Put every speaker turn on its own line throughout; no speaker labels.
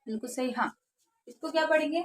बिल्कुल सही। हाँ, इसको क्या पढ़ेंगे?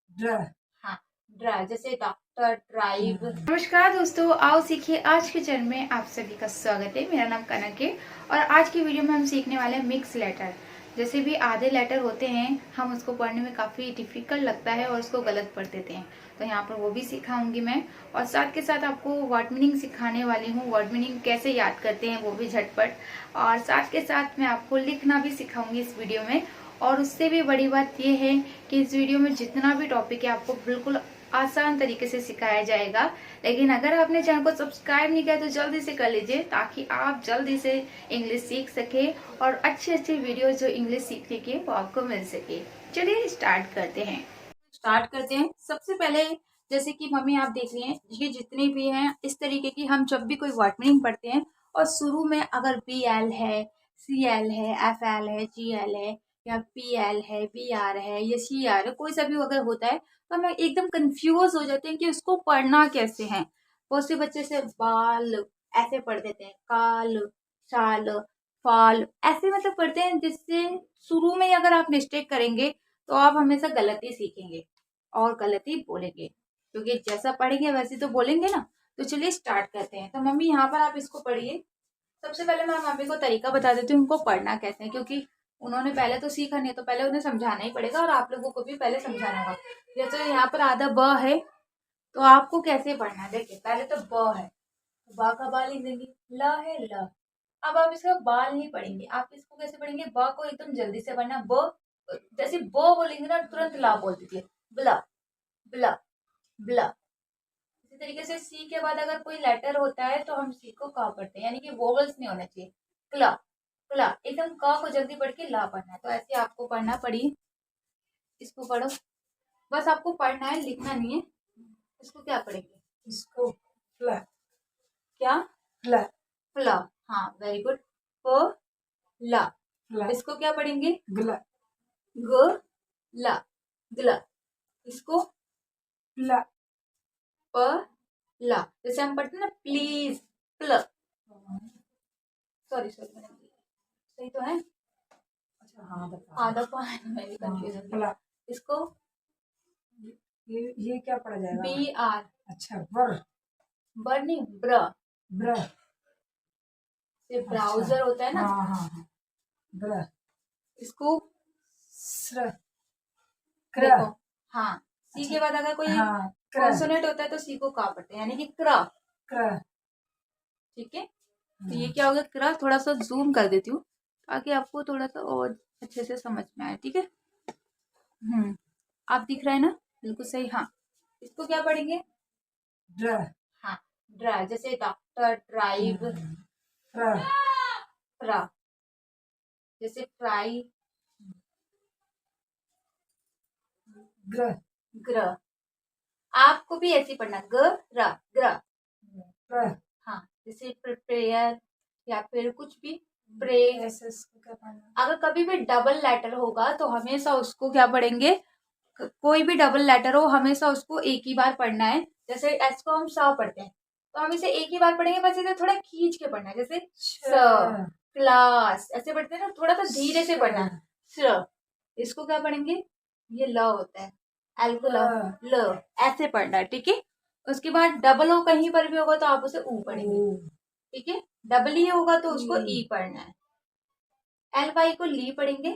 ड्रा।
हाँ, ड्राइव, जैसे डॉक्टर, ड्राइव। नमस्कार दोस्तों, आओ सीखिए आज के चरण में आप सभी का स्वागत है। मेरा नाम कनक है और आज की वीडियो में हम सीखने वाले हैं मिक्स लेटर। जैसे भी आधे लेटर होते हैं हम उसको पढ़ने में काफ़ी डिफिकल्ट लगता है और उसको गलत पढ़ देते हैं, तो यहाँ पर वो भी सिखाऊंगी मैं। और साथ के साथ आपको वर्ड मीनिंग सिखाने वाली हूँ, वर्ड मीनिंग कैसे याद करते हैं वो भी झटपट। और साथ के साथ मैं आपको लिखना भी सिखाऊंगी इस वीडियो में। और उससे भी बड़ी बात यह है कि इस वीडियो में जितना भी टॉपिक है आपको बिल्कुल आसान तरीके से सिखाया जाएगा। लेकिन अगर आपने चैनल को सब्सक्राइब नहीं किया तो जल्दी से कर लीजिए, ताकि आप जल्दी से इंग्लिश सीख सके और अच्छे अच्छे वीडियो जो इंग्लिश सीखने के वो आपको मिल सके। चलिए स्टार्ट करते हैं। सबसे पहले जैसे कि मम्मी आप देख रही हैं, ये जितने भी हैं इस तरीके की हम जब भी कोई वर्ड मीनिंग पढ़ते हैं और शुरू में अगर BL है, CL है, FL है, GL है या PL है, BR है या CR है, कोई सा भी अगर होता है तो हम एकदम कंफ्यूज हो जाते हैं कि उसको पढ़ना कैसे है। बहुत से बच्चे से बाल ऐसे पढ़ देते हैं, काल, शाल, फाल ऐसे मतलब पढ़ते हैं, जिससे शुरू में अगर आप मिस्टेक करेंगे तो आप हमेशा गलती सीखेंगे और गलती बोलेंगे, क्योंकि जैसा पढ़ेंगे वैसे तो बोलेंगे ना। तो चलिए स्टार्ट करते हैं। तो मम्मी यहाँ पर आप इसको पढ़िए। सबसे पहले मैं मम्मी को तरीका बता देती हूँ उनको पढ़ना कैसे है, क्योंकि उन्होंने पहले तो सीखा नहीं, तो पहले उन्हें समझाना ही पड़ेगा और आप लोगों को भी पहले समझाना होगा। जैसे यहाँ पर आधा ब है, तो आपको कैसे पढ़ना है देखिए। पहले तो ब है, ब का बा लिख देंगे, ल है ल। अब आप इसका बाल नहीं पढ़ेंगे, आप इसको कैसे पढ़ेंगे? ब को एकदम जल्दी से पढ़ना। ब जैसे ब बोलेंगे ना तुरंत ला बोल दीजिए, ब्ला ब्ला ब्ला। इसी तरीके से सी के बाद अगर कोई लेटर होता है तो हम सी को का पढ़ते हैं, यानी कि वोवल्स नहीं होना चाहिए। क्ला क्ला, एकदम क को जल्दी पढ़ के ला पढ़ना है। तो ऐसे आपको पढ़ना पड़ी। इसको पढ़ो, बस आपको पढ़ना है, लिखना नहीं है। इसको क्या पढ़ेंगे?
इसको फ्ला।
क्या?
फ्ला।
फ्ला। हाँ, वेरी गुड। प ला।
फ्ला।
इसको क्या पढ़ेंगे?
ग्ला।
ग ला, ग्ला। इसको
फ्ला।
प ला। जैसे हम पढ़ते हैं ना प्लीज, प्ल। सॉरी सही तो है।
अच्छा हाँ बता।
आधा पान मैं भी कंफ्यूज हूँ।
फ्ला।
इसको
ये क्या पढ़ा जाएगा?
BR।
अच्छा बर।
बर नहीं, ब्र।
ब्र।
से ब्राउजर होता है ना।
हाँ हाँ हाँ। ब्र।
इसको
स्र।
देखो, हाँ, सी के बाद अगर कोई
हाँ,
कॉन्सोनेंट होता है तो सी को का पढ़ते हैं, यानी कि क्र।
क्र।
ठीक है, तो ये क्या हो गया? क्र। थोड़ा सा जूम कर देती हूँ ताकि आपको थोड़ा सा और अच्छे से समझ में आए। ठीक है, आप दिख रहा है ना, बिल्कुल सही। हाँ, इसको क्या पढ़ेंगे?
ड्रा।
हाँ, ड्राइव, जैसे डॉक्टर, ड्राइव।
फ्रा।
फ्रा, जैसे फ्राई,
ग्र।
ग्र। आपको भी ऐसे ही पढ़ना, ग र ग्र।
प्र।
हाँ, जैसे प्रेयर या फिर कुछ भी प्रे।
ऐसे इसको क्या पढ़ना?
अगर कभी भी डबल लेटर होगा तो हमेशा उसको क्या पढ़ेंगे? कोई भी डबल लेटर हो हमेशा उसको एक ही बार पढ़ना है। जैसे एस को हम स पढ़ते हैं तो हम इसे एक ही बार पढ़ेंगे, बस इसे थोड़ा खींच के पढ़ना है। जैसे स, क्लास ऐसे पढ़ते हैं ना, थोड़ा सा धीरे से पढ़ना है। स, इसको क्या पढ़ेंगे? ये ल होता है, एल को ल, ल ऐसे पढ़ना है। ठीक है, उसके बाद डबल हो कहीं पर भी होगा तो आप उसे ऊ पढ़ेंगे। ठीक है, डबल ही होगा तो उसको ई पढ़ना है। एल वाई को ली पढ़ेंगे।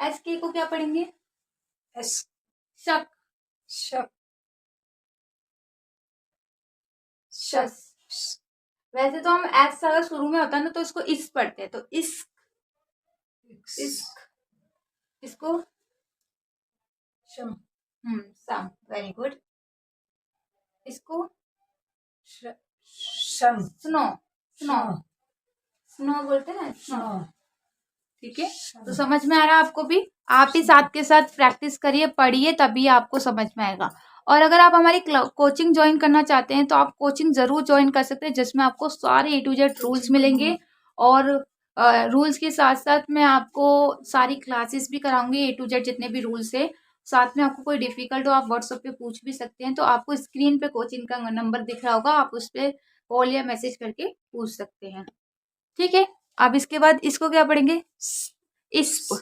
एस के को क्या पढ़ेंगे?
एस।
शक।
शक।
शस। वैसे तो हम एस अगर शुरू में होता है ना तो इसको इस पढ़ते हैं, तो इश्क, इश्क। इसको
शम।
सम, वेरी गुड। इसको
शम।
स्नो, स्नो, स्नो बोलते हैं ना, स्नो। ठीक है, तो समझ में आ रहा है आपको भी? आप ही साथ के साथ प्रैक्टिस करिए, पढ़िए, तभी आपको समझ में आएगा। और अगर आप हमारी कोचिंग ज्वाइन करना चाहते हैं तो आप कोचिंग जरूर ज्वाइन कर सकते हैं, जिसमें आपको सारे A to Z रूल्स मिलेंगे। और रूल्स के साथ साथ मैं आपको सारी क्लासेस भी कराऊंगी, A to Z जितने भी रूल्स है। साथ में आपको कोई डिफिकल्ट हो आप व्हाट्सएप पे पूछ भी सकते हैं। तो आपको स्क्रीन पे कोचिंग का नंबर दिख रहा होगा, आप उस पर कॉल या मैसेज करके पूछ सकते हैं। ठीक है, अब इसके बाद इसको क्या पढ़ेंगे?
स-
इस्प,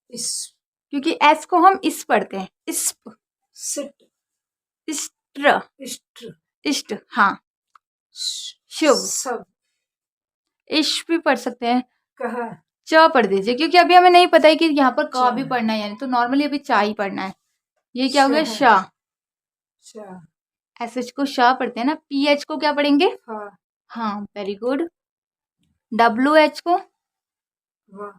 इस
क्योंकि एस को हम इस पढ़ते हैं। इस्प,
सिट
इष्ट्र,
इष्ट
इष्ट, हाँ। शुभ,
सब
इश भी पढ़ सकते हैं।
कहा
च पढ़ दीजिए, क्योंकि अभी हमें नहीं पता है कि यहाँ पर का
चा।
भी पढ़ना है, यानी तो नॉर्मली अभी चा ही पढ़ना है। ये क्या हो गया?
शह,
शाह।
शा
एस एच को शाह पढ़ते हैं ना। पी एच को क्या पढ़ेंगे?
फा
हाँ, वेरी गुड। डब्ल्यू एच को,
वा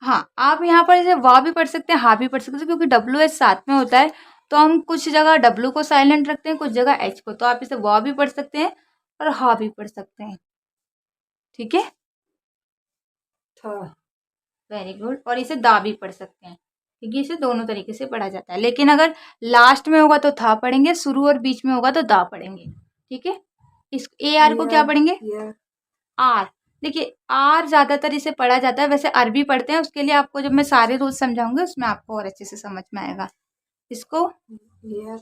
हाँ, आप यहाँ पर जैसे वाह भी पढ़ सकते हैं, हा भी पढ़ सकते हैं, क्योंकि डब्ल्यू एच साथ में होता है, तो हम कुछ जगह डब्ल्यू को साइलेंट रखते हैं, कुछ जगह एच को, तो आप इसे वाह भी पढ़ सकते हैं और हा भी पढ़ सकते हैं। ठीक है,
था
वेरी गुड। और इसे दा भी पढ़ सकते हैं, क्योंकि इसे दोनों तरीके से पढ़ा जाता है, लेकिन अगर लास्ट में होगा तो था पढ़ेंगे, शुरू और बीच में होगा तो दा पढ़ेंगे। ठीक है, इस ए आर को क्या पढ़ेंगे?
या
आर। देखिए, आर ज्यादातर इसे पढ़ा जाता है, वैसे अरबी पढ़ते हैं, उसके लिए आपको जब मैं सारे रूल्स समझाऊंगी उसमें आपको और अच्छे से समझ में आएगा। इसको
या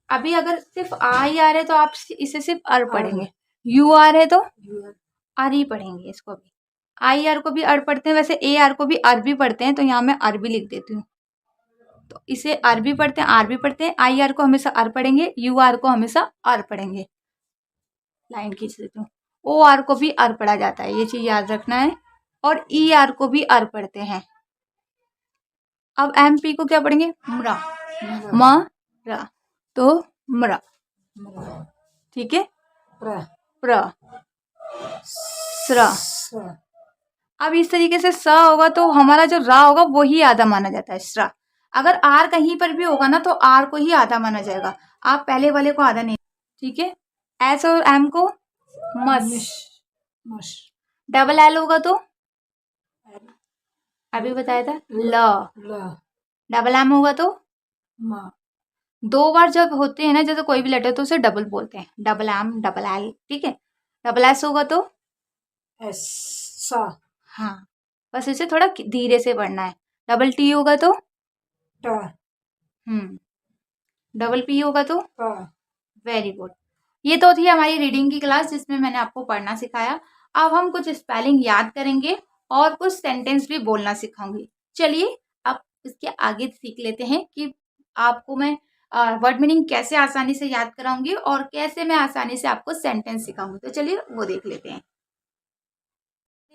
अभी अगर सिर्फ आ ही आ रहा है तो आप इसे सिर्फ अर
आर।
पढ़ेंगे, यू आ रहे तो
या
आर ही पढ़ेंगे। इसको भी आई आर को भी अर पढ़ते हैं, वैसे ए आर को भी अर भी पढ़ते हैं, तो यहाँ मैं अर भी लिख देती हूँ। तो इसे अर भी पढ़ते हैं, आर भी पढ़ते हैं। आई आर को हमेशा अर पढ़ेंगे, यू आर को हमेशा अर पढ़ेंगे। लाइन खींच देती हूँ। ओ आर को भी अर पढ़ा जाता है, ये चीज याद रखना है। और ई आर को भी अर पढ़ते हैं। अब एम पी को क्या पढ़ेंगे? म्रा, म रा, तो म्रा। ठीक है,
प्रा
प्र, स्र।
सा
अब इस तरीके से स होगा तो हमारा जो रा होगा वो ही आधा माना जाता है, स्रा। अगर आर कहीं पर भी होगा ना तो आर को ही आधा माना जाएगा, आप पहले वाले को आधा नहीं। ठीक है, एस और एम को मस।
मिश मश
डबल एल होगा तो अभी बताया था ल।
ला
डबल एम होगा तो
मा
दो बार जब होते हैं ना, जैसे कोई भी लेटर, तो उसे डबल बोलते हैं, डबल एम, डबल एल। ठीक है, डबल एस होगा तो
एस सा
हाँ, बस इसे थोड़ा धीरे से पढ़ना है। डबल टी होगा तो
टा
डबल पी होगा तो
पा
वेरी गुड। ये तो थी हमारी रीडिंग की क्लास, जिसमें मैंने आपको पढ़ना सिखाया। अब हम कुछ स्पेलिंग याद करेंगे और कुछ सेंटेंस भी बोलना सिखाऊंगी। चलिए अब इसके आगे सीख लेते हैं कि आपको मैं वर्ड मीनिंग कैसे आसानी से याद कराऊंगी और कैसे मैं आसानी से आपको सेंटेंस सिखाऊंगी। तो चलिए वो देख लेते हैं।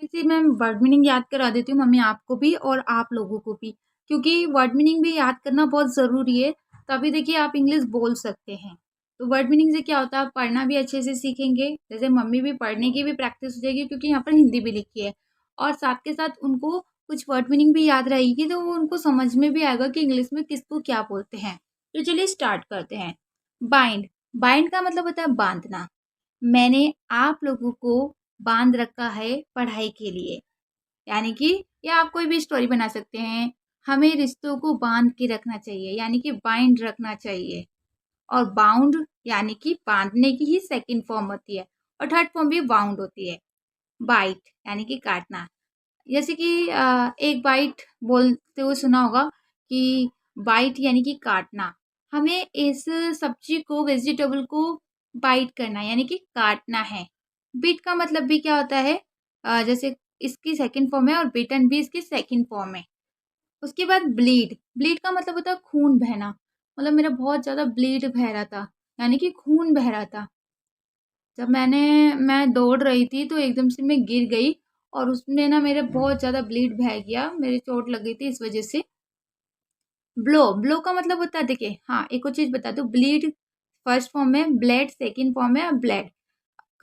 जी, मैं वर्ड मीनिंग याद करा देती हूँ मम्मी, आपको भी और आप लोगों को भी, क्योंकि वर्ड मीनिंग भी याद करना बहुत ज़रूरी है, तभी देखिए आप इंग्लिश बोल सकते हैं। तो वर्ड मीनिंग से क्या होता है, आप पढ़ना भी अच्छे से सीखेंगे, जैसे मम्मी भी पढ़ने की भी प्रैक्टिस हो जाएगी, क्योंकि यहाँ पर हिंदी भी लिखी है, और साथ के साथ उनको कुछ वर्ड मीनिंग भी याद रहेगी, तो वो उनको समझ में भी आएगा कि इंग्लिश में किसको क्या बोलते हैं। तो चलिए स्टार्ट करते हैं। बाइंड, बाइंड का मतलब होता है बांधना। मैंने आप लोगों को बांध रखा है पढ़ाई के लिए, यानी कि या आप कोई भी स्टोरी बना सकते हैं। हमें रिश्तों को बांध के रखना चाहिए, यानी कि बाइंड रखना चाहिए। और बाउंड यानी कि बांधने की ही सेकंड फॉर्म होती है, और थर्ड फॉर्म भी बाउंड होती है। बाइट यानी कि काटना, जैसे कि एक बाइट बोलते हुए सुना होगा कि बाइट यानी कि काटना। हमें इस सब्जी को, वेजिटेबल को बाइट करना यानी कि काटना है। बीट का मतलब भी क्या होता है, जैसे इसकी सेकंड फॉर्म है और बीटन भी इसकी सेकंड फॉर्म है। उसके बाद ब्लीड, ब्लीड का मतलब होता है खून बहना। मतलब मेरा बहुत ज़्यादा ब्लीड बह रहा था, यानी कि खून बह रहा था। जब मैं दौड़ रही थी तो एकदम से मैं गिर गई, और उसमें ना मेरे बहुत ज़्यादा ब्लीड बह गया, मेरी चोट लग गई थी इस वजह से। ब्लो, ब्लो का मतलब होता है, देखिए हाँ एक और चीज़ बता दूँ, ब्लीड फर्स्ट फॉर्म है, ब्लेड सेकंड फॉर्म है, ब्लेड।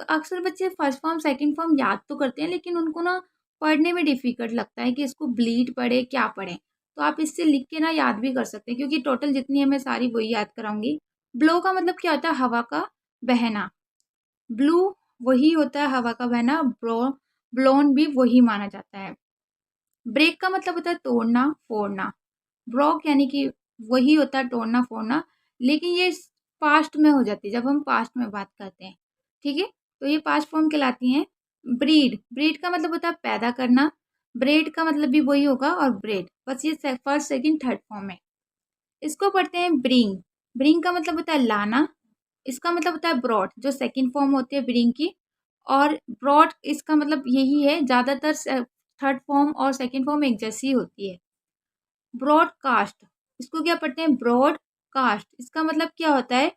अक्सर बच्चे फर्स्ट फॉर्म सेकंड फॉर्म याद तो करते हैं, लेकिन उनको ना पढ़ने में डिफिकल्ट लगता है कि इसको ब्लीड पढ़े क्या पढ़े। तो आप इससे लिख के ना याद भी कर सकते हैं, क्योंकि टोटल जितनी है मैं सारी वही याद कराऊंगी। ब्लो का मतलब क्या होता है, हवा का बहना। ब्लू वही होता है हवा का बहना, ब्लोन भी वही माना जाता है। ब्रेक का मतलब होता है तोड़ना फोड़ना। ब्रोक यानी कि वही होता है तोड़ना फोड़ना, लेकिन ये पास्ट में हो जाती है जब हम पास्ट में बात करते हैं। ठीक है, तो ये पास्ट फॉर्म कहलाती हैं। ब्रीड, ब्रीड का मतलब होता है पैदा करना। ब्रेड का मतलब भी वही होगा, और ब्रेड, बस ये फर्स्ट सेकंड थर्ड फॉर्म है। इसको पढ़ते हैं ब्रिंग, ब्रिंग का मतलब होता है लाना। इसका मतलब होता है ब्रॉड, जो सेकंड फॉर्म होती है ब्रिंग की। और ब्रॉड इसका मतलब यही है, ज़्यादातर थर्ड फॉर्म और सेकंड फॉर्म एक जैसी होती है। ब्रॉडकास्ट, इसको क्या पढ़ते हैं, ब्रॉडकास्ट, इसका मतलब क्या होता है,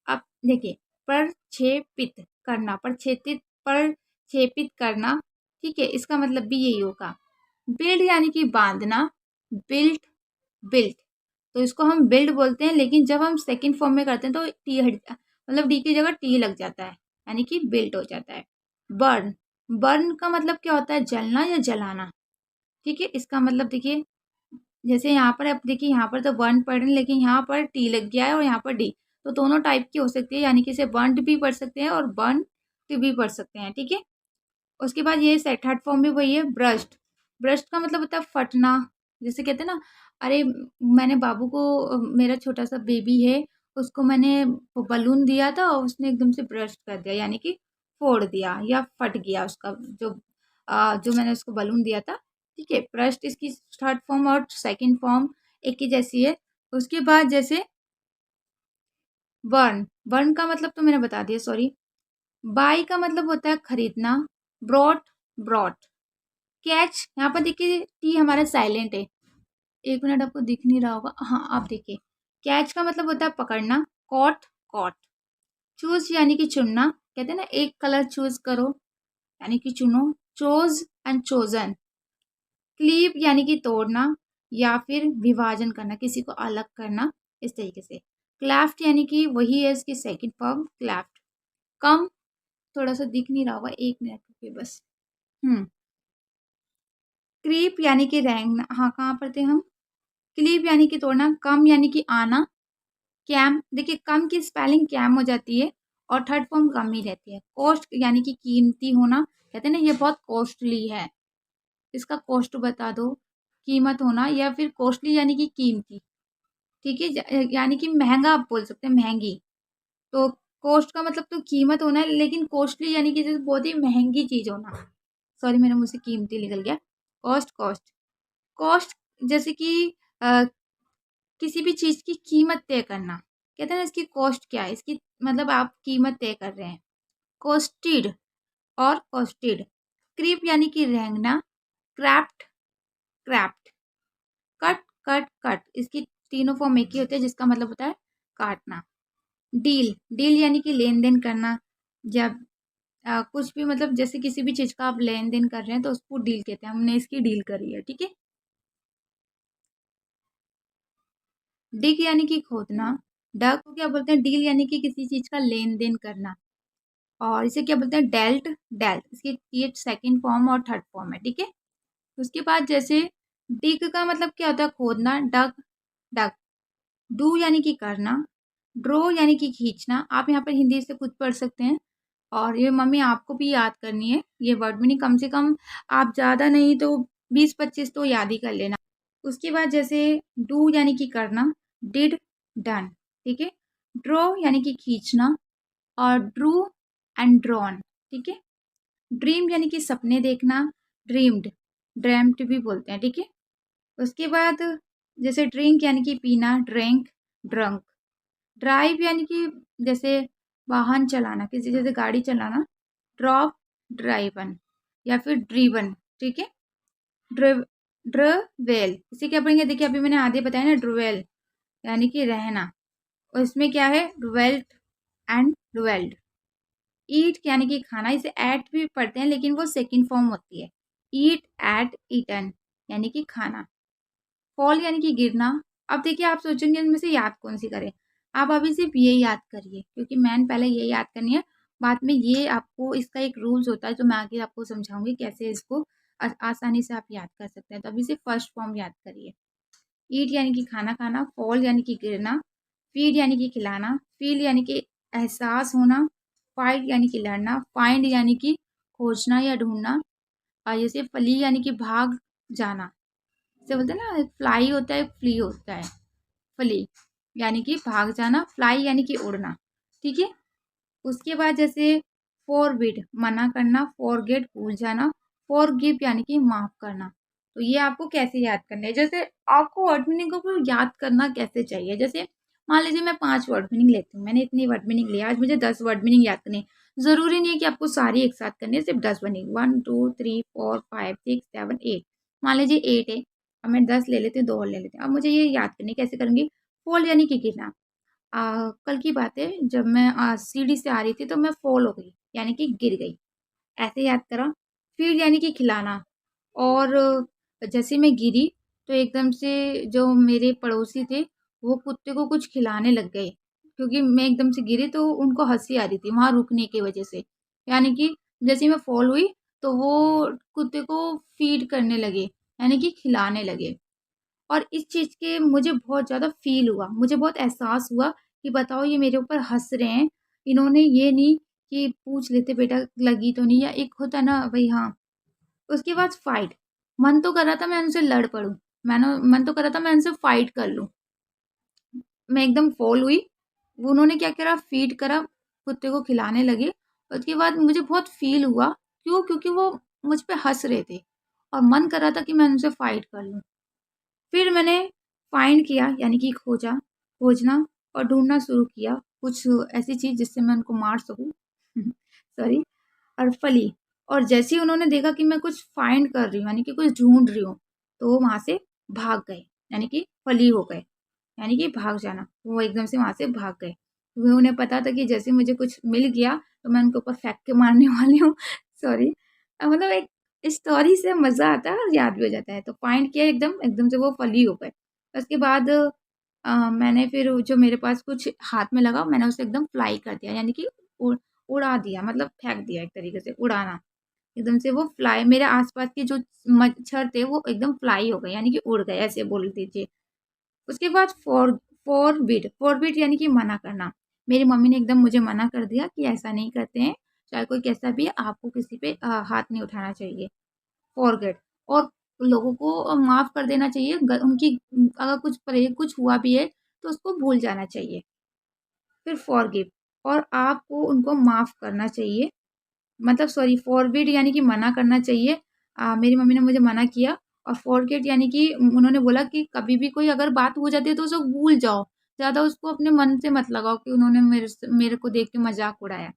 आप देखिए, प्रक्षेपित करना, प्रक्षेपित करना, ठीक है, इसका मतलब भी यही होगा। बिल्ड यानी कि बांधना, बिल्ट, बिल्ट, तो इसको हम बिल्ड बोलते हैं, लेकिन जब हम सेकंड फॉर्म में करते हैं तो टी हट, मतलब डी की जगह टी लग जाता है, यानी कि बिल्ट हो जाता है। बर्न, बर्न का मतलब क्या होता है, जलना या जलाना, ठीक है, इसका मतलब देखिए, जैसे यहाँ पर आप देखिए, यहाँ पर तो बर्न पढ़ रहे हैं, लेकिन यहाँ पर टी लग गया है और यहाँ पर डी, तो दोनों टाइप की हो सकती है, यानी कि इसे बर्नड भी पढ़ सकते हैं और बर्न भी पढ़ सकते हैं, ठीक है। उसके बाद ये थर्ड फॉर्म भी वही है, ब्रस्ट, ब्रस्ट का मतलब होता है फटना, जैसे कहते हैं ना, अरे मैंने बाबू को, मेरा छोटा सा बेबी है, उसको मैंने बलून दिया था और उसने एकदम से ब्रस्ट कर दिया, यानी कि फोड़ दिया या फट गया उसका जो मैंने उसको बलून दिया था, ठीक है। ब्रस्ट इसकी थर्ड फॉर्म और सेकंड फॉर्म एक ही जैसी है। उसके बाद जैसे बर्न, बर्न का मतलब तो मैंने बता दिया, सॉरी। बाई का मतलब होता है खरीदना, ब्रॉट, ब्रॉट। कैच, यहाँ पर देखिए टी हमारा साइलेंट है, एक मिनट आपको दिख नहीं रहा होगा, हाँ आप देखिए, कैच का मतलब होता है पकड़ना, कॉट, कॉट। चूज यानी कि चुनना, कहते हैं ना एक कलर चूज करो, यानी कि चुनो, चोज एंड चोजन। क्लीव यानी कि तोड़ना या फिर विभाजन करना, किसी को अलग करना, इस तरीके से। क्लैफ्ट यानी कि वही है इसकी सेकंड फॉर्म, क्लैफ्ट। कम, थोड़ा सा दिख नहीं रहा होगा, एक मिनट रुकिए बस। क्रीप यानी कि रेंगना, हाँ कहाँ पर थे हम, क्लीप यानी कि तोड़ना, कम यानी कि आना, कैम, देखिए कम की स्पेलिंग कैम हो जाती है और थर्ड फॉर्म कम ही रहती है। कॉस्ट यानी कि कीमती होना, कहते हैं ना ये बहुत कॉस्टली है, इसका कॉस्ट बता दो, कीमत होना, या फिर कॉस्टली यानी कि कीमती, ठीक है, यानी कि महंगा आप बोल सकते हैं, महंगी। तो कॉस्ट का मतलब तो कीमत होना है, लेकिन कॉस्टली यानी कि जैसे बहुत ही महंगी चीज होना, सॉरी मेरे मुंह से कीमती निकल गया। कॉस्ट, कॉस्ट, कॉस्ट, जैसे कि किसी भी चीज की कीमत तय करना, कहते हैं ना इसकी कॉस्ट क्या है, इसकी मतलब आप कीमत तय कर रहे हैं। कॉस्टेड और कॉस्टेड। क्रीप यानी कि रेंगना, craft, craft. Cut, cut, cut, इसकी तीनों फॉर्म एक ही होते हैं, जिसका मतलब होता है काटना। डील, डील यानी कि लेन देन करना, जब कुछ भी मतलब जैसे किसी भी चीज का आप लेन देन कर रहे हैं तो उसको डील कहते हैं, हमने इसकी डील करी है, ठीक है। डिग यानी कि खोदना, डग को क्या बोलते हैं, डील यानी कि किसी चीज का लेन देन करना, और इसे क्या बोलते हैं, डेल्ट, डेल्ट, इसकी ये सेकंड फॉर्म और थर्ड फॉर्म है, ठीक है। उसके बाद जैसे डिग का मतलब क्या होता है, खोदना, डग, डग। डू यानी कि करना, ड्रो यानी कि खींचना, आप यहाँ पर हिंदी से खुद पढ़ सकते हैं, और ये मम्मी आपको भी याद करनी है, ये वर्ड मीनिंग कम से कम आप ज़्यादा नहीं तो 20-25 तो याद ही कर लेना। उसके बाद जैसे डू यानी कि करना, डिड, डन, ठीक है। ड्रॉ यानी कि खींचना, और ड्रू एंड ड्रॉन, ठीक है। ड्रीम यानी कि सपने देखना, ड्रीम्ड, ड्रेम्ड भी बोलते हैं, ठीक है। उसके बाद जैसे ड्रिंक यानी कि पीना, ड्रिंक, ड्रंक। ड्राइव यानी कि जैसे वाहन चलाना, किसी जैसे गाड़ी चलाना, ड्रॉप, ड्राइवन, या फिर ड्रीवन, ठीक है। ड्र ड्रवेल, इसे क्या पढ़ेंगे, देखिए अभी मैंने आधे बताया ना, ड्रवेल यानी कि रहना, और इसमें क्या है, ड्वेल्ट एंड ड्वेल्ड। ईट यानी कि खाना, इसे एट भी पढ़ते हैं लेकिन वो सेकंड फॉर्म होती है, ईट, एट, ईटन, यानी कि खाना। फॉल यानी कि गिरना। अब देखिए आप सोचेंगे इनमें से याद कौन सी करें, आप अभी सिर्फ ये याद करिए, क्योंकि मैंने पहले ये याद करनी है, बाद में ये आपको इसका एक रूल्स होता है जो मैं आगे आपको समझाऊंगी कैसे इसको आसानी से आप याद कर सकते हैं। तो अभी सिर्फ फर्स्ट फॉर्म याद करिए। ईट यानी कि खाना खाना, फॉल यानी कि गिरना, फीड यानी कि खिलाना, फील यानी कि एहसास होना, फाइट यानी कि लड़ना, फाइंड यानी कि खोजना या ढूंढना, और जैसे फली यानी कि भाग जाना, जैसे बोलते हैं ना, फ्लाई होता है, फ्ली होता है, फ्ली यानी कि भाग जाना, फ्लाई यानी कि उड़ना, ठीक है। उसके बाद जैसे फॉरबिड, मना करना, फॉरगेट, भूल जाना, फॉरगिव यानी कि माफ करना। तो ये आपको कैसे याद करना है, जैसे आपको वर्ड मीनिंग को याद करना कैसे चाहिए, जैसे मान लीजिए मैं 5 वर्ड मीनिंग लेती हूँ, मैंने इतनी वर्ड मीनिंग लिया, आज मुझे 10 वर्ड मीनिंग याद करनी है। ज़रूरी नहीं है कि आपको सारी एक साथ करनी है, सिर्फ 10 मीनिंग 1 2 3 4 5 6 7 8। मान लीजिए 8 है, अब मैं 10 ले लेती हूँ, 2 और ले लेती हूँ। अब मुझे ये याद करनी है, कैसे करूँगी? फ़ॉल यानी कि गिरना। कल की बात है, जब मैं सीढ़ी से आ रही थी तो मैं फ़ॉल हो गई, यानी कि गिर गई। ऐसे याद करा। फ़ीड यानी कि खिलाना, और जैसे मैं गिरी तो एकदम से जो मेरे पड़ोसी थे, वो कुत्ते को कुछ खिलाने लग गए। क्योंकि मैं एकदम से गिरी तो उनको हँसी आ रही थी वहाँ रुकने की वज़ह से। यानी कि जैसे ही मैं फ़ॉल हुई तो वो कुत्ते को फ़ीड करने लगे, यानी कि खिलाने लगे। और इस चीज़ के मुझे बहुत ज़्यादा फ़ील हुआ, मुझे बहुत एहसास हुआ कि बताओ ये मेरे ऊपर हँस रहे हैं। इन्होंने ये नहीं कि पूछ लेते बेटा लगी तो नहीं, या एक होता है ना भई हाँ। उसके बाद फाइट, मन तो कर रहा था मैं उनसे लड़ पड़ूँ, मैंने मन तो कर रहा था मैं उनसे फाइट कर लूँ। मैं एकदम फ़ॉल हुई, उन्होंने क्या करा फ़ीड करा, कुत्ते को खिलाने लगे। उसके बाद मुझे बहुत फ़ील हुआ, क्यों? क्योंकि वो मुझ पे हँस रहे थे और मन कर रहा था कि मैं उनसे फाइट कर लूँ। फिर मैंने फाइंड किया, यानी कि खोजना और ढूँढना शुरू किया, कुछ ऐसी चीज़ जिससे मैं उनको मार सकूँ। सॉरी। और फली, और जैसे ही उन्होंने देखा कि मैं कुछ फाइंड कर रही हूँ, यानी कि कुछ ढूँढ रही हूँ, तो वो वहाँ से भाग गए, यानी कि फली हो गए, यानी कि भाग जाना। वो एकदम से वहाँ से भाग गए। क्योंकि उन्हें पता था कि जैसे मुझे कुछ मिल गया, तो मैं उनके ऊपर फेंक के मारने वाली हूँ। सॉरी। मतलब एक स्टोरी से मज़ा आता है और याद भी हो जाता है। तो फाइंड किया एकदम, एकदम से वो फली हो गए। उसके बाद मैंने फिर जो मेरे पास कुछ हाथ में लगा, मैंने उसे एकदम फ्लाई कर दिया, यानी कि उड़ा दिया, मतलब फेंक दिया, एक तरीके से उड़ाना। एकदम से वो फ्लाई, मेरे आस-पास के जो मच्छर थे वो एकदम फ्लाई हो गए, यानी कि उड़ गए, ऐसे बोल दीजिए। उसके बाद फॉरबिड यानी कि मना करना। मेरी मम्मी ने एकदम मुझे मना कर दिया कि ऐसा नहीं करते हैं, चाहे कोई कैसा भी है, आपको किसी पे हाथ नहीं उठाना चाहिए। फॉरगेट, और लोगों को माफ़ कर देना चाहिए, उनकी अगर कुछ हुआ भी है तो उसको भूल जाना चाहिए। फिर फॉरगिव, और आपको उनको माफ़ करना चाहिए, मतलब सॉरी, फॉरबिड यानी कि मना करना चाहिए। मेरी मम्मी ने मुझे मना किया। और फॉरगेट यानी कि उन्होंने बोला कि कभी भी कोई अगर बात हो जाती है तो उसको भूल जाओ, ज़्यादा उसको अपने मन से मत लगाओ कि उन्होंने मेरे को देख के मजाक उड़ाया।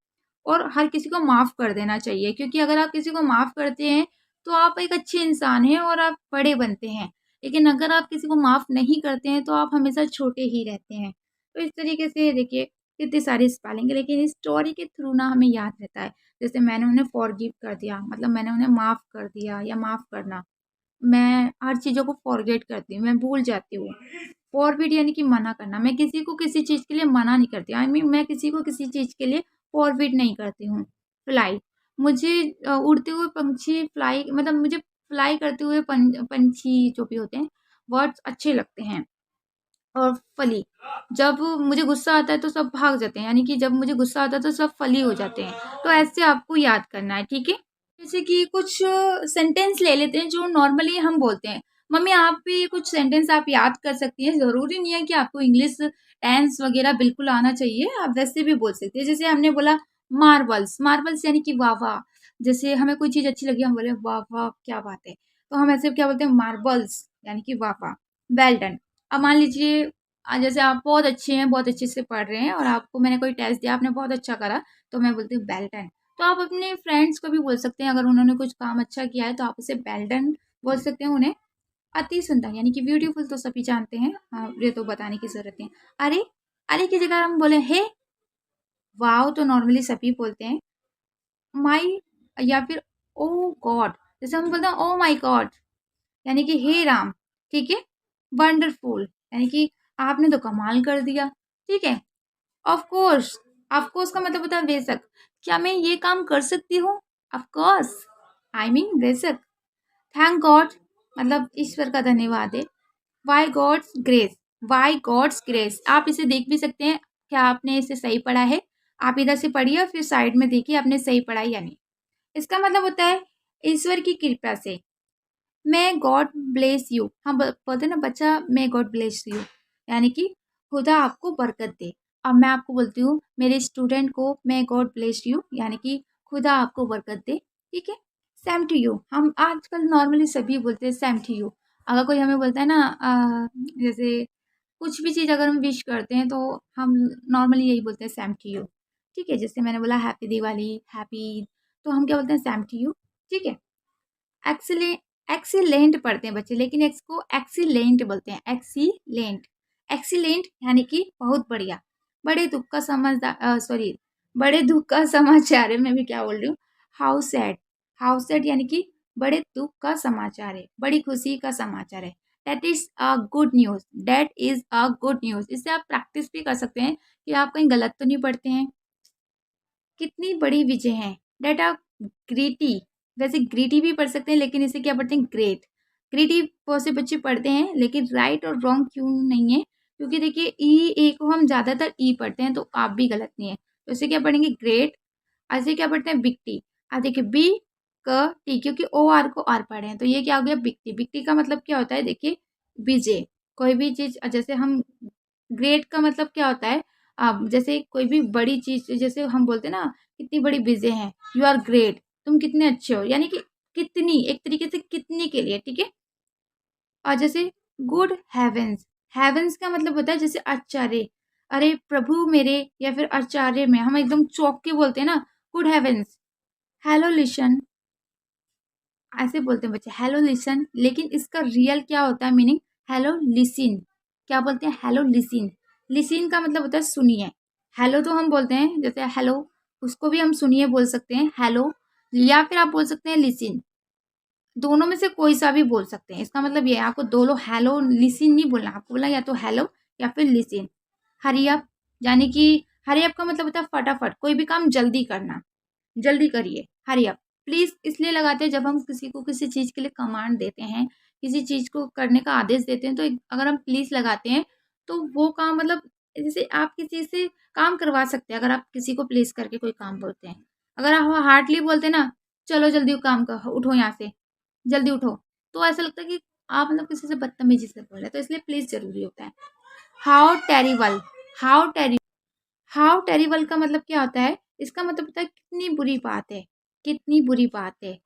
और हर किसी को माफ़ कर देना चाहिए, क्योंकि अगर आप किसी को माफ़ करते हैं तो आप एक अच्छे इंसान हैं और आप बड़े बनते हैं। लेकिन अगर आप किसी को माफ़ नहीं करते हैं तो आप हमेशा छोटे ही रहते हैं। तो इस तरीके से देखिए कितनी सारी स्पेलिंग है, लेकिन इस स्टोरी के थ्रू ना हमें याद रहता है। जैसे मैंने उन्हें फॉरगिव कर दिया, मतलब मैंने उन्हें माफ़ कर दिया, या माफ़ करना। मैं हर चीज़ों को फॉरगेट करती हूँ, मैं भूल जाती हूँ। फॉरबिड यानी कि मना करना, मैं किसी को किसी चीज़ के लिए मना नहीं करती। आई मीन मैं किसी को किसी चीज़ के लिए फॉरबिड नहीं करती हूँ। फ्लाई, मुझे उड़ते हुए पंछी फ्लाई, मतलब मुझे फ्लाई करते हुए पंछी जो भी होते हैं, वर्ड्स अच्छे लगते हैं। और फली, जब मुझे गुस्सा आता है तो सब भाग जाते हैं, यानी कि जब मुझे गुस्सा आता है तो सब फली हो जाते हैं। तो ऐसे आपको याद करना है, ठीक है? जैसे कि कुछ सेंटेंस ले लेते हैं जो नॉर्मली हम बोलते हैं। मम्मी आप भी कुछ सेंटेंस आप याद कर सकती हैं, ज़रूरी नहीं है कि आपको इंग्लिश टेंस वगैरह बिल्कुल आना चाहिए, आप वैसे भी बोल सकती हैं। जैसे हमने बोला मार्बल्स, मार्बल्स यानी कि वाह-वाह। जैसे हमें कोई चीज़ अच्छी लगी, हम बोले वाह-वाह क्या बात है! तो हम ऐसे क्या बोलते हैं, मार्बल्स यानी कि वाह-वाह, वेल डन। अब मान लीजिए जैसे आप बहुत अच्छे हैं, बहुत अच्छे से पढ़ रहे हैं और आपको मैंने कोई टेस्ट दिया, आपने बहुत अच्छा करा, तो मैं बोलती हूँ वेल डन। तो आप अपने फ्रेंड्स को भी बोल सकते हैं, अगर उन्होंने कुछ काम अच्छा किया है तो आप उसे वेल डन बोल सकते हैं उन्हें। अति सुंदर यानी कि ब्यूटीफुल तो सभी जानते हैं, ये तो बताने की ज़रूरत नहीं। अरे! अरे की जगह हम बोले हे, वाओ तो नॉर्मली सभी बोलते हैं। माय, या फिर ओह गॉड, जैसे हम बोलते हैं ओह माय गॉड, यानी कि हे राम, ठीक है? वंडरफुल यानी कि आपने तो कमाल कर दिया, ठीक है? ऑफ कोर्स, ऑफ कोर्स का मतलब होता है बेशक। क्या मैं ये काम कर सकती हूँ? ऑफ कोर्स, आई मीन बेशक। थैंक गॉड, मतलब ईश्वर का धन्यवाद है। By God's grace, by God's grace, आप इसे देख भी सकते हैं। क्या आपने इसे सही पढ़ा है? आप इधर से पढ़िए और फिर साइड में देखिए आपने सही पढ़ा है या नहीं। इसका मतलब होता है ईश्वर की कृपा से। मे गॉड ब्लेस यू, हम बोलते हैं ना बच्चा, मे गॉड ब्लेस यू, यानी कि खुदा आपको बरकत दे। अब मैं आपको बोलती हूँ मेरे स्टूडेंट को, मे गॉड ब्लेस यू, यानी कि खुदा आपको बरकत दे, ठीक है? सेम टू यू, हम आजकल नॉर्मली सभी बोलते हैं सेम टू यू। अगर कोई हमें बोलता है ना जैसे कुछ भी चीज़ अगर हम विश करते हैं तो हम नॉर्मली यही बोलते हैं सेम टू यू। ठीक है, जैसे मैंने बोला हैप्पी दिवाली, हैप्पी ईद, तो हम क्या बोलते हैं सेम टू यू। ठीक है। एक्सीलेंट, एक्सीलेंट पढ़ते हैं बच्चे, लेकिन इसको एक्सीलेंट बोलते हैं, एक्सीलेंट। एक्सीलेंट यानी कि बहुत बढ़िया। बड़े दुख का समझदार, सॉरी, बड़े दुख का समाचार है, मैं भी क्या बोल रही हूँ, हाउ सैड। हाउ सैड यानी कि बड़े दुख का समाचार है, बड़ी खुशी का समाचार है। That is a good news, that is a good news. इससे आप प्रैक्टिस भी कर सकते हैं कि आप कहीं गलत तो नहीं पढ़ते हैं। कितनी बड़ी विजय है, डेट आर ग्रीटी। वैसे ग्रीटी भी पढ़ सकते हैं, लेकिन इसे क्या पढ़ते हैं, ग्रेट। ग्रीटी बहुत से बच्चे पढ़ते हैं, लेकिन राइट और रॉन्ग क्यों नहीं है, क्योंकि देखिए ई ए को हम ज़्यादातर ई पढ़ते हैं, तो आप भी गलत नहीं है। तो इसे क्या पढ़ेंगे, ग्रेट। ऐसे क्या पढ़ते हैं, बिकटी। अब देखिए बी क टी, क्योंकि ओ आर को आर पढ़े हैं, तो ये क्या हो गया, बिकटी। बिकटी का मतलब क्या होता है, देखिए विजय। कोई भी चीज़, जैसे हम ग्रेट का मतलब क्या होता है, जैसे कोई भी बड़ी चीज़, जैसे हम बोलते हैं ना, कितनी बड़ी विजय है, यू आर ग्रेट, तुम कितने अच्छे हो, यानी कि कितनी, एक तरीके से कितनी के लिए। ठीक है। और जैसे गुड हेवेंस, हेवेंस का मतलब होता है जैसे आचार्य, अरे प्रभु मेरे, या फिर आचार्य में हम एकदम चौंक के बोलते हैं ना, गुड हेवेंस। हेलो लिशन, ऐसे बोलते हैं बच्चे, हेलो लिसन, लेकिन इसका रियल क्या होता है मीनिंग, हेलो लिसिन। क्या बोलते हैं, हेलो लिसिन। लिसिन का मतलब होता है सुनिए। हेलो तो हम बोलते हैं, जैसे हेलो, उसको भी हम सुनिए बोल सकते हैं, हेलो, या फिर आप बोल सकते हैं लिसिन। दोनों में से कोई सा भी बोल सकते हैं। इसका मतलब ये है, आपको दोनों हेलो लिसिन नहीं बोलना, आपको बोलना या तो हेलो या फिर लिसिन। हरी अप, यानी कि हरी अप का मतलब होता है फटाफट, कोई भी काम जल्दी करना, जल्दी करिए, हरी अप। प्लीज इसलिए लगाते हैं जब हम किसी को किसी चीज के लिए कमांड देते हैं, किसी चीज को करने का आदेश देते हैं, तो अगर हम प्लीज लगाते हैं तो वो काम, मतलब जैसे आप किसी से काम करवा सकते हैं, अगर आप किसी को प्लीज करके कोई काम बोलते हैं। अगर आप हार्डली बोलते हैं ना, चलो जल्दी काम कर, उठो यहाँ से, जल्दी उठो, तो ऐसा लगता है कि आप मतलब किसी से बदतमीजी से बोल रहे हैं, तो इसलिए प्लीज जरूरी होता है। How terrible, how terrible, how terrible का मतलब क्या होता है, इसका मतलब होता है कितनी बुरी बात है, कितनी बुरी बात है।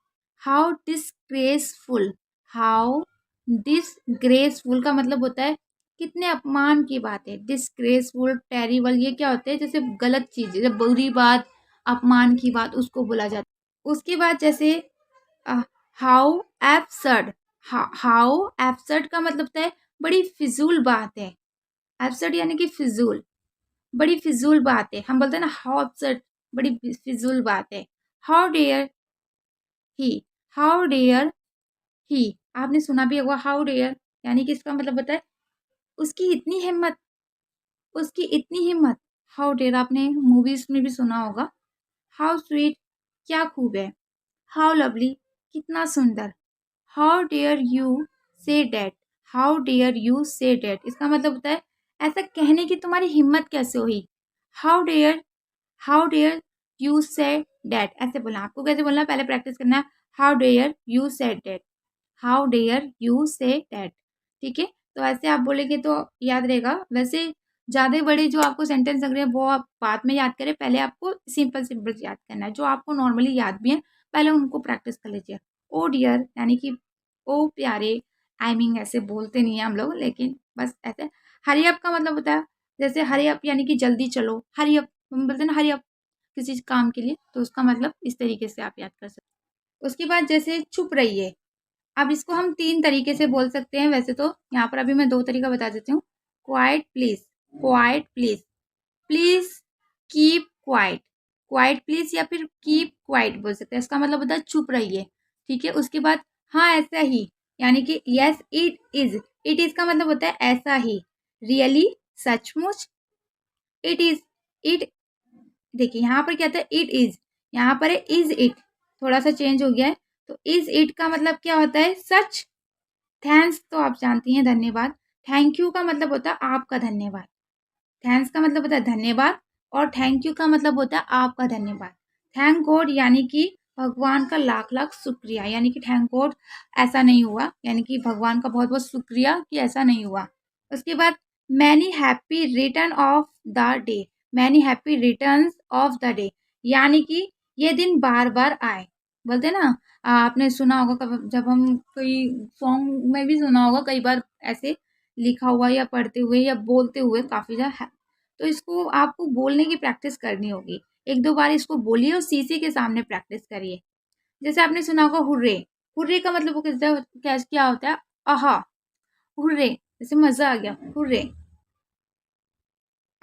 हाउ डिसग्रेसफुल, हाउ डिसग्रेसफुल का मतलब होता है कितने अपमान की बात है। डिसग्रेसफुल, टेरिबल, ये क्या होते हैं, जैसे गलत चीज, जैसे बुरी बात, अपमान की बात, उसको बोला जाता है। उसके बाद जैसे हाउ एब्सर्ड, हाउ एब्सर्ड का मतलब होता है बड़ी फिजूल बात है। एब्सर्ड यानी कि फिजूल, बड़ी फिजूल बात है, हम बोलते हैं ना हाउ अपसेट, बड़ी फिजूल बात है। How dare he, how dare he, आपने सुना भी होगा हाउ डेयर, यानी कि इसका मतलब होता है उसकी इतनी हिम्मत, उसकी इतनी हिम्मत। हाउ डेयर आपने मूवीज में भी सुना होगा। हाउ स्वीट, क्या खूब है। हाउ लवली, कितना सुंदर। How dare you say that, how dare you say that, इसका मतलब होता है ऐसा कहने की तुम्हारी हिम्मत कैसे हुई। How dare, how dare you say that, ऐसे बोलना। आपको कैसे बोलना है, पहले प्रैक्टिस करना है। How dare you say that, how dare you say that. ठीक है, तो ऐसे आप बोलेंगे तो याद रहेगा। वैसे ज़्यादा बड़े जो आपको सेंटेंस लग रहे हैं वो आप बाद में याद करें, पहले आपको सिंपल सिंपल याद करना है, जो आपको नॉर्मली याद भी है, पहले उनको प्रैक्टिस कर लीजिए। ओ डियर यानी कि ओ प्यारे, आई मीन ऐसे बोलते नहीं है हम लोग, लेकिन बस ऐसे। हरी अप का मतलब होता है, जैसे हरी अप यानी कि जल्दी चलो, हरी अप, हम बोलते हैं ना हरी अप किसी काम के लिए, तो उसका मतलब इस तरीके से आप याद कर सकते हैं। उसके बाद जैसे चुप रहिए, अब इसको हम 3 तरीके से बोल सकते हैं, वैसे तो यहाँ पर अभी मैं 2 तरीका बता देती हूँ। Quite please, quite please, please keep quiet, quite please, या फिर कीप क्वाइट बोल सकते हैं, इसका मतलब होता है चुप रहिए। ठीक है, उसके बाद हाँ ऐसा ही, यानी कि yes it is, it is का मतलब होता है ऐसा ही। रियली, सचमुच। इट इज, इट, देखिए यहाँ पर क्या था, इट इज, यहाँ पर है इज इट, थोड़ा सा चेंज हो गया है। तो इज इट का मतलब क्या होता है, सच। थैंक्स तो आप जानती हैं, धन्यवाद। थैंक यू का मतलब होता है आपका धन्यवाद। थैंक्स का मतलब होता है धन्यवाद, और थैंक यू का मतलब होता है आपका धन्यवाद। थैंक गॉड यानी कि भगवान का लाख लाख शुक्रिया, यानी कि थैंक गॉड ऐसा नहीं हुआ, यानी कि भगवान का बहुत बहुत शुक्रिया कि ऐसा नहीं हुआ। उसके बाद many happy return of the day, many happy returns of the day, यानी कि ये दिन बार बार आए। बोलते हैं ना, आपने सुना होगा जब हम कोई सॉन्ग में भी सुना होगा कई बार ऐसे, लिखा हुआ या पढ़ते हुए या बोलते हुए काफ़ी ज़्यादा है। तो इसको आपको बोलने की प्रैक्टिस करनी होगी। 1-2 बार इसको बोलिए और शीशे के सामने प्रैक्टिस करिए। जैसे आपने सुना होगा हुर्रे, हुर्रे का मतलब वो क्या होता है? आहा! हुर्रे, जैसे मज़ा आ गया, hurray.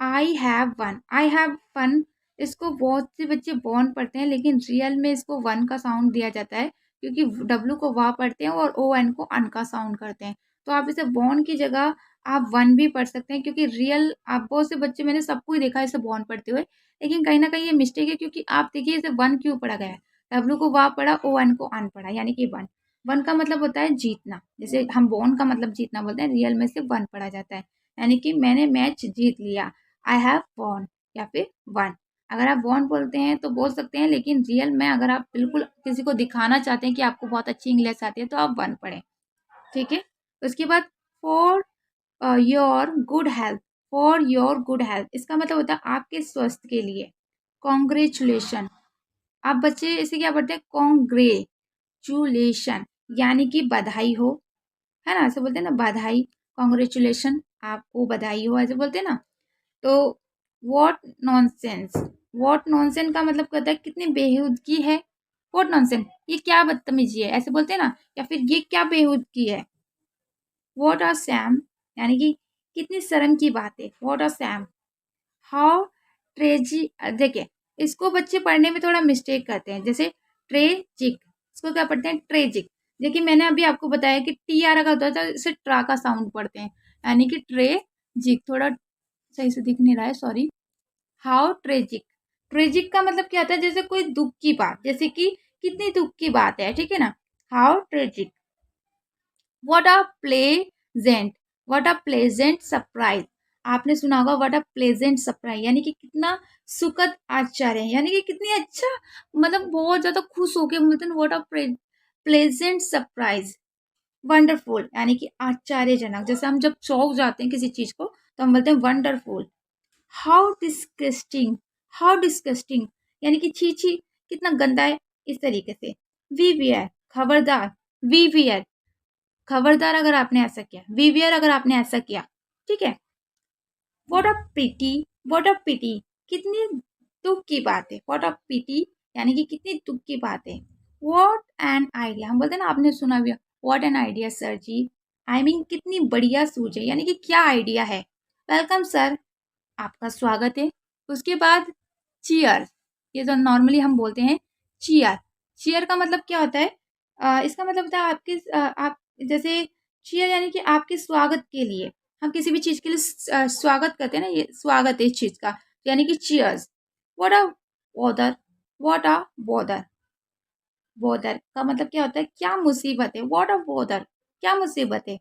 I have won, I have fun, इसको बहुत से बच्चे बॉर्न पढ़ते हैं लेकिन रियल में इसको वन का साउंड दिया जाता है क्योंकि डब्लू को वाह पढ़ते हैं और ओ एन को अन का साउंड करते हैं। तो आप इसे बॉर्न की जगह आप वन भी पढ़ सकते हैं क्योंकि रियल आप बहुत से बच्चे मैंने सबको ही देखा है इसे बॉर्न पढ़ते हुए, लेकिन कहीं ना कहीं ये मिस्टेक है क्योंकि आप देखिए इसे वन क्यों पढ़ा गया है। डब्लू को वाह पढ़ा, ओ एन को अन पढ़ा, यानी कि वन। वन का मतलब होता है जीतना, जैसे हम बॉर्न का मतलब जीतना बोलते हैं, रियल में से वन पढ़ा जाता है, यानी कि मैंने मैच जीत लिया, आई हैव वॉन या फिर वन। अगर आप वॉन बोलते हैं तो बोल सकते हैं, लेकिन रियल में अगर आप बिल्कुल किसी को दिखाना चाहते हैं कि आपको बहुत अच्छी इंग्लिश आती है तो आप वन पढ़ें। ठीक है, उसके बाद for your good health, for your good health इसका मतलब होता है आपके स्वास्थ्य के लिए। कॉन्ग्रेचुलेशन, आप बच्चे इसे क्या पढ़ते हैं? कॉन्ग्रेचुलेशन, यानी कि बधाई हो, है ना, ऐसे बोलते हैं ना बधाई, कॉन्ग्रेचुलेशन, आपको बधाई हो, ऐसे बोलते हैं ना। तो वॉट नॉनसेंस, वॉट नॉनसेंस का मतलब कहता है कितनी बेहूदगी है। वॉट नॉनसेंस, ये क्या बदतमीजी है, ऐसे बोलते हैं ना, या फिर ये क्या बेहूदगी है। वॉट आर सैम, यानी कि कितनी शर्म की बात है, वॉट आर सैम। हाउ ट्रेजी, देखिए इसको बच्चे पढ़ने में थोड़ा मिस्टेक करते हैं, जैसे ट्रेजिक, इसको क्या पढ़ते हैं? ट्रेजिक। देखिए मैंने अभी आपको बताया कि टी आर का होता है, इसे ट्रा का साउंड पढ़ते हैं, यानी कि ट्रेजिक। थोड़ा सही से दिख नहीं रहा है, सॉरी। हाउ ट्रेजिक, ट्रेजिक का मतलब क्या होता है? जैसे कोई दुख की बात, जैसे कि कितनी दुख की बात है, ठीक है ना, how tragic. What a pleasant, what a pleasant surprise, आपने सुना होगा व्हाट अ प्लेजेंट सरप्राइज, यानी कि कितना सुखद आश्चर्य है, यानी कि कितनी अच्छा, मतलब बहुत ज्यादा खुश होके बोलते हैं what a pleasant surprise. Wonderful, यानी कि आश्चर्यजनक, जैसे हम जब चौंक जाते हैं किसी चीज को तो हम बोलते हैं wonderful. How disgusting, how disgusting, यानी कि छी छी, कितना गंदा है, इस तरीके से। वी वियर, खबरदार, वी वियर, खबरदार अगर आपने ऐसा किया, वी वियर अगर आपने ऐसा किया, ठीक है। What a pity, what a पिटी, कितनी दुख की बात है, व्हाट अ पिटी, यानी कि कितनी दुख की बात है। व्हाट एन आइडिया, हम बोलते हैं ना, आपने सुना भी, what an idea sir ji, I mean कितनी बढ़िया सूझ है, यानी कि क्या आइडिया है। वेलकम सर, आपका स्वागत है। उसके बाद चीयर, ये तो नॉर्मली हम बोलते हैं चीयर। चीयर का मतलब क्या होता है? इसका मतलब होता है आपके आप जैसे चीयर, यानी कि आपके स्वागत के लिए, हम किसी भी चीज के लिए स्वागत करते हैं ना, ये स्वागत है इस चीज का, यानी कि cheers. What a bother, what a bother, bother का मतलब क्या होता है? क्या मुसीबत है, व्हाट अ बॉदर, क्या मुसीबत है।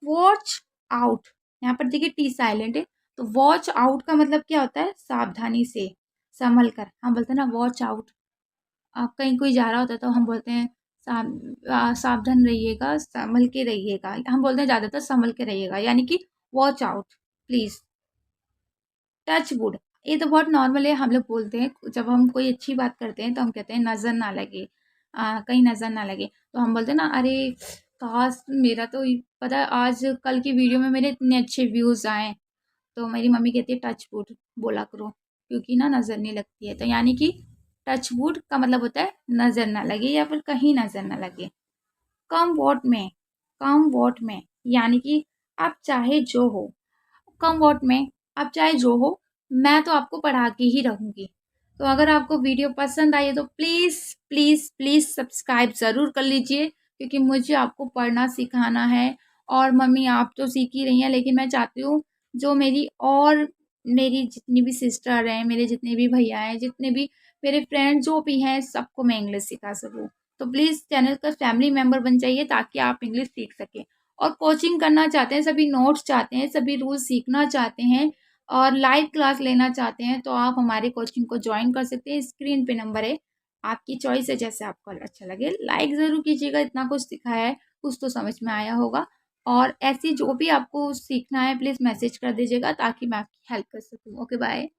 वॉच आउट, यहाँ पर देखिए टी साइलेंट है, तो वॉच आउट का मतलब क्या होता है? सावधानी से, संभल कर, हम बोलते हैं ना वॉच आउट। आप कहीं कोई जा रहा होता है तो हम बोलते हैं सावधान रहिएगा, संभल के रहिएगा, हम बोलते हैं ज्यादातर संभल के रहिएगा, यानी कि watch out please. Touch wood, ये तो बहुत नॉर्मल है, हम लोग बोलते हैं जब हम कोई अच्छी बात करते हैं तो हम कहते हैं नजर ना लगे, कहीं नजर ना लगे, तो हम बोलते हैं ना, अरे काश मेरा तो पता है आज कल की वीडियो में मेरे इतने अच्छे व्यूज आए, तो मेरी मम्मी कहती है टच वुड बोला करो क्योंकि ना नजर नहीं लगती है, तो यानी कि टच वुड का मतलब होता है नजर ना लगे या फिर कहीं नजर ना लगे। कम वॉट में, कम वॉट में, यानी कि आप चाहे जो हो, कम वॉट में, आप चाहे जो हो, मैं तो आपको पढ़ा के ही रहूंगी। तो अगर आपको वीडियो पसंद आई है तो प्लीज़ प्लीज़ प्लीज़ सब्सक्राइब ज़रूर कर लीजिए, क्योंकि मुझे आपको पढ़ना सिखाना है। और मम्मी आप तो सीख ही रही हैं, लेकिन मैं चाहती हूँ जो मेरी और मेरी जितनी भी सिस्टर हैं, मेरे जितने भी भैया हैं, जितने भी मेरे फ्रेंड जो भी हैं, सबको मैं इंग्लिश सिखा सकूँ। तो प्लीज़ चैनल का फैमिली मेम्बर बन जाइए ताकि आप इंग्लिश सीख सकें। और कोचिंग करना चाहते हैं, सभी नोट्स चाहते हैं, सभी रूल्स सीखना चाहते हैं और लाइव क्लास लेना चाहते हैं, तो आप हमारे कोचिंग को ज्वाइन कर सकते हैं। स्क्रीन पे नंबर है, आपकी चॉइस है, जैसे आपको अच्छा लगे। लाइक ज़रूर कीजिएगा, इतना कुछ सिखाया है, कुछ तो समझ में आया होगा। और ऐसी जो भी आपको सीखना है प्लीज़ मैसेज कर दीजिएगा ताकि मैं आपकी हेल्प कर सकूँ। Okay bye.